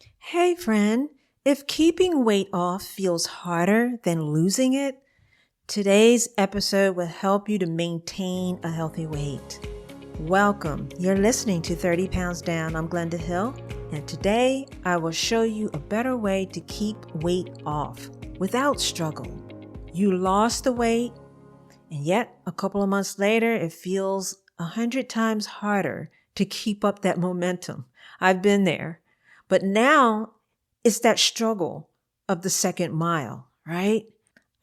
Hey friend, if keeping weight off feels harder than losing it, today's episode will help you to maintain a healthy weight. Welcome. You're listening to 30 Pounds Down. I'm Glenda Hill, and today I will show you a better way to keep weight off without struggle. You lost the weight, and yet a couple of months later, it feels 100 times harder to keep up that momentum. I've been there. But now it's that struggle of the second mile, right?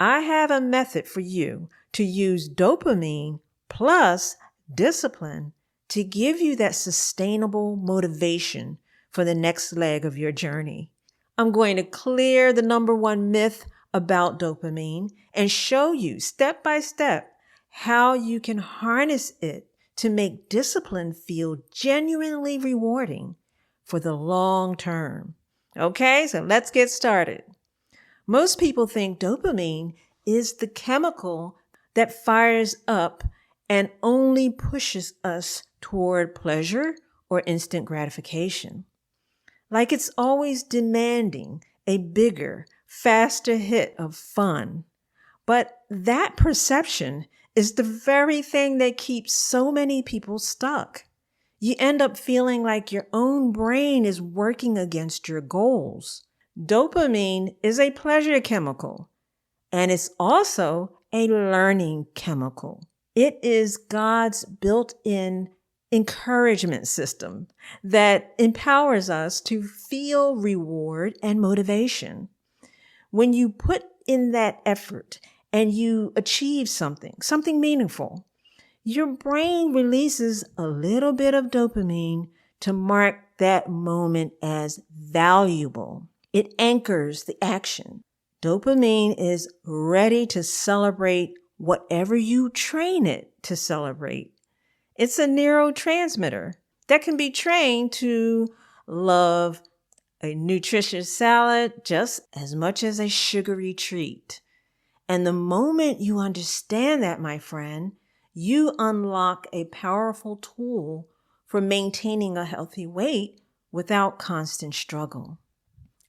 I have a method for you to use dopamine plus discipline to give you that sustainable motivation for the next leg of your journey. I'm going to clear the number one myth about dopamine and show you step by step how you can harness it to make discipline feel genuinely rewarding for the long term. Okay, so let's get started. Most people think dopamine is the chemical that fires up and only pushes us toward pleasure or instant gratification. Like it's always demanding a bigger, faster hit of fun. But that perception is the very thing that keeps so many people stuck. You end up feeling like your own brain is working against your goals. Dopamine is a pleasure chemical, and it's also a learning chemical. It is God's built-in encouragement system that empowers us to feel reward and motivation. When you put in that effort and you achieve something meaningful, your brain releases a little bit of dopamine to mark that moment as valuable. It anchors the action. Dopamine is ready to celebrate whatever you train it to celebrate. It's a neurotransmitter that can be trained to love a nutritious salad just as much as a sugary treat. And the moment you understand that, my friend, you unlock a powerful tool for maintaining a healthy weight without constant struggle.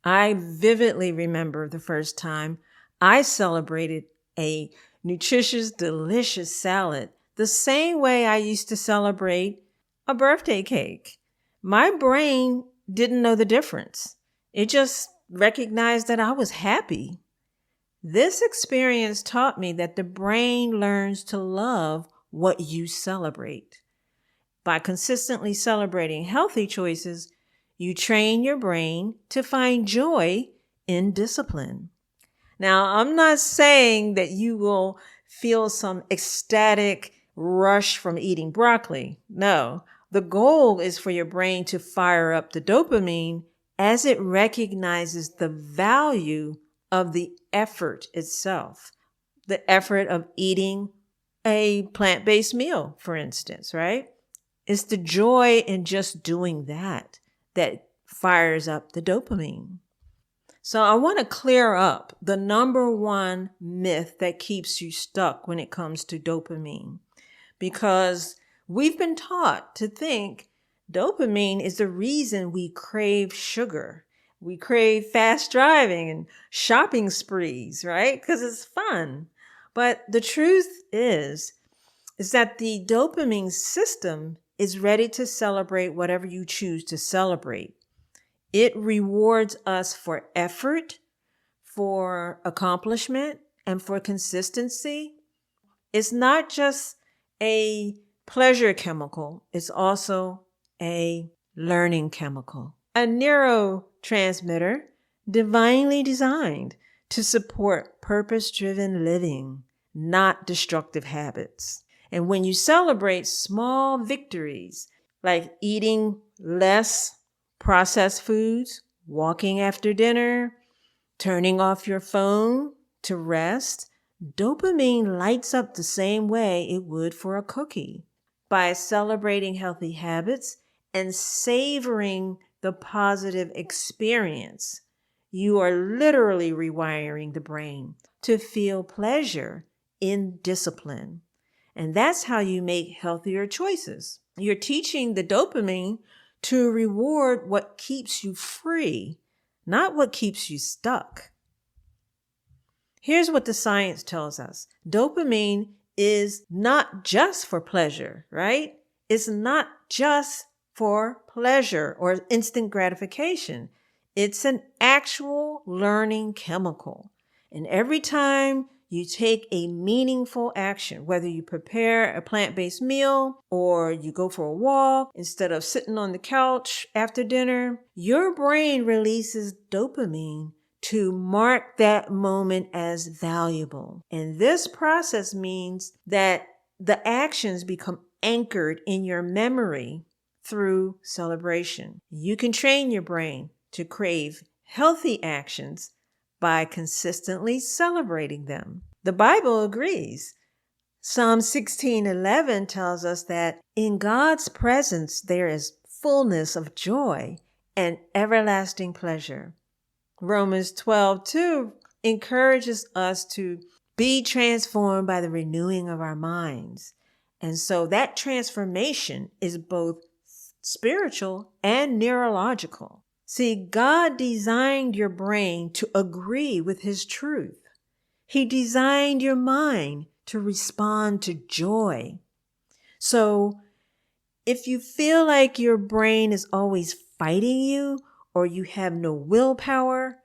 I vividly remember the first time I celebrated a nutritious, delicious salad the same way I used to celebrate a birthday cake. My brain didn't know the difference. It just recognized that I was happy. This experience taught me that the brain learns to love what you celebrate. By consistently celebrating healthy choices, you train your brain to find joy in discipline. Now, I'm not saying that you will feel some ecstatic rush from eating broccoli. No, the goal is for your brain to fire up the dopamine as it recognizes the value of the effort itself, the effort of eating a plant-based meal, for instance, right? It's the joy in just doing that fires up the dopamine. So I want to clear up the number one myth that keeps you stuck when it comes to dopamine, because we've been taught to think dopamine is the reason we crave sugar. We crave fast driving and shopping sprees, right? Because it's fun. But the truth is that the dopamine system is ready to celebrate whatever you choose to celebrate. It rewards us for effort, for accomplishment, and for consistency. It's not just a pleasure chemical, it's also a learning chemical. A neurotransmitter divinely designed to support purpose-driven living, not destructive habits. And when you celebrate small victories, like eating less processed foods, walking after dinner, turning off your phone to rest, dopamine lights up the same way it would for a cookie. By celebrating healthy habits and savoring the positive experience, you are literally rewiring the brain to feel pleasure in discipline. And that's how you make healthier choices. You're teaching the dopamine to reward what keeps you free, not what keeps you stuck. Here's what the science tells us. Dopamine is not just for pleasure, right? It's not just for pleasure or instant gratification. It's an actual learning chemical. And every time you take a meaningful action, whether you prepare a plant-based meal or you go for a walk instead of sitting on the couch after dinner, your brain releases dopamine to mark that moment as valuable. And this process means that the actions become anchored in your memory through celebration. You can train your brain to crave healthy actions by consistently celebrating them. The Bible agrees. Psalm 16:11 tells us that in God's presence there is fullness of joy and everlasting pleasure. Romans 12:2 encourages us to be transformed by the renewing of our minds. And so that transformation is both spiritual and neurological. See, God designed your brain to agree with His truth. He designed your mind to respond to joy. So if you feel like your brain is always fighting you or you have no willpower,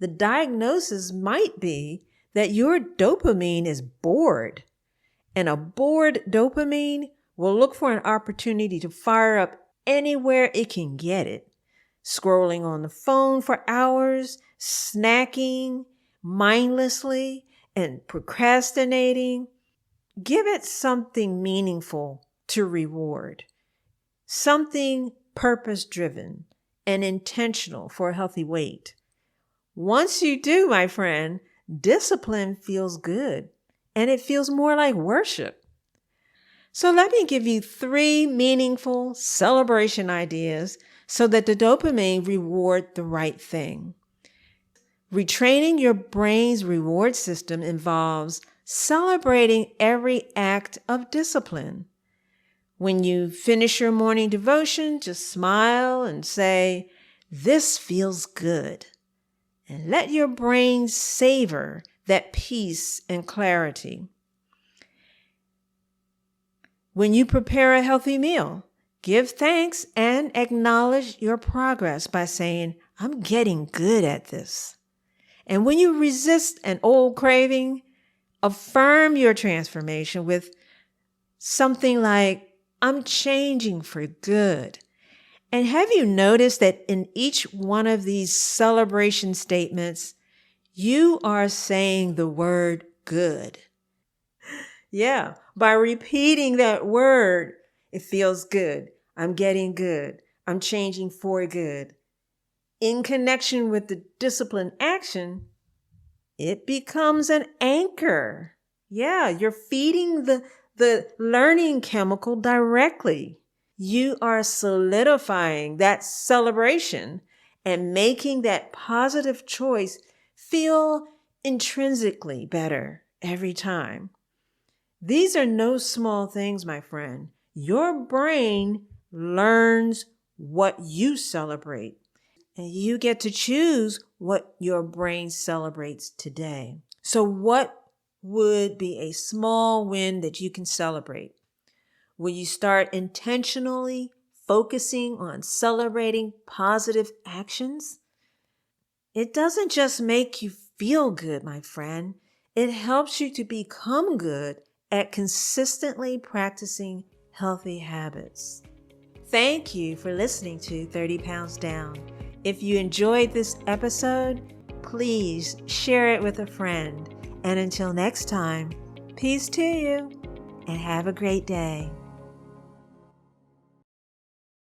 the diagnosis might be that your dopamine is bored. And a bored dopamine will look for an opportunity to fire up anywhere it can get it. Scrolling on the phone for hours, snacking mindlessly, and procrastinating. Give it something meaningful to reward, something purpose-driven and intentional for a healthy weight. Once you do, my friend, discipline feels good and it feels more like worship. So let me give you 3 meaningful celebration ideas so that the dopamine reward the right thing. Retraining your brain's reward system involves celebrating every act of discipline. When you finish your morning devotion, just smile and say, "This feels good." And let your brain savor that peace and clarity. When you prepare a healthy meal, give thanks and acknowledge your progress by saying, "I'm getting good at this." And when you resist an old craving, affirm your transformation with something like, "I'm changing for good." And have you noticed that in each one of these celebration statements, you are saying the word good? Yeah, by repeating that word, it feels good. I'm getting good. I'm changing for good. In connection with the discipline action, it becomes an anchor. Yeah, you're feeding the learning chemical directly. You are solidifying that celebration and making that positive choice feel intrinsically better every time. These are no small things, my friend. Your brain learns what you celebrate, and you get to choose what your brain celebrates today. So what would be a small win that you can celebrate? Will you start intentionally focusing on celebrating positive actions? It doesn't just make you feel good, my friend. It helps you to become good at consistently practicing healthy habits. Thank you for listening to 30 Pounds Down. If you enjoyed this episode, please share it with a friend. And until next time, peace to you and have a great day.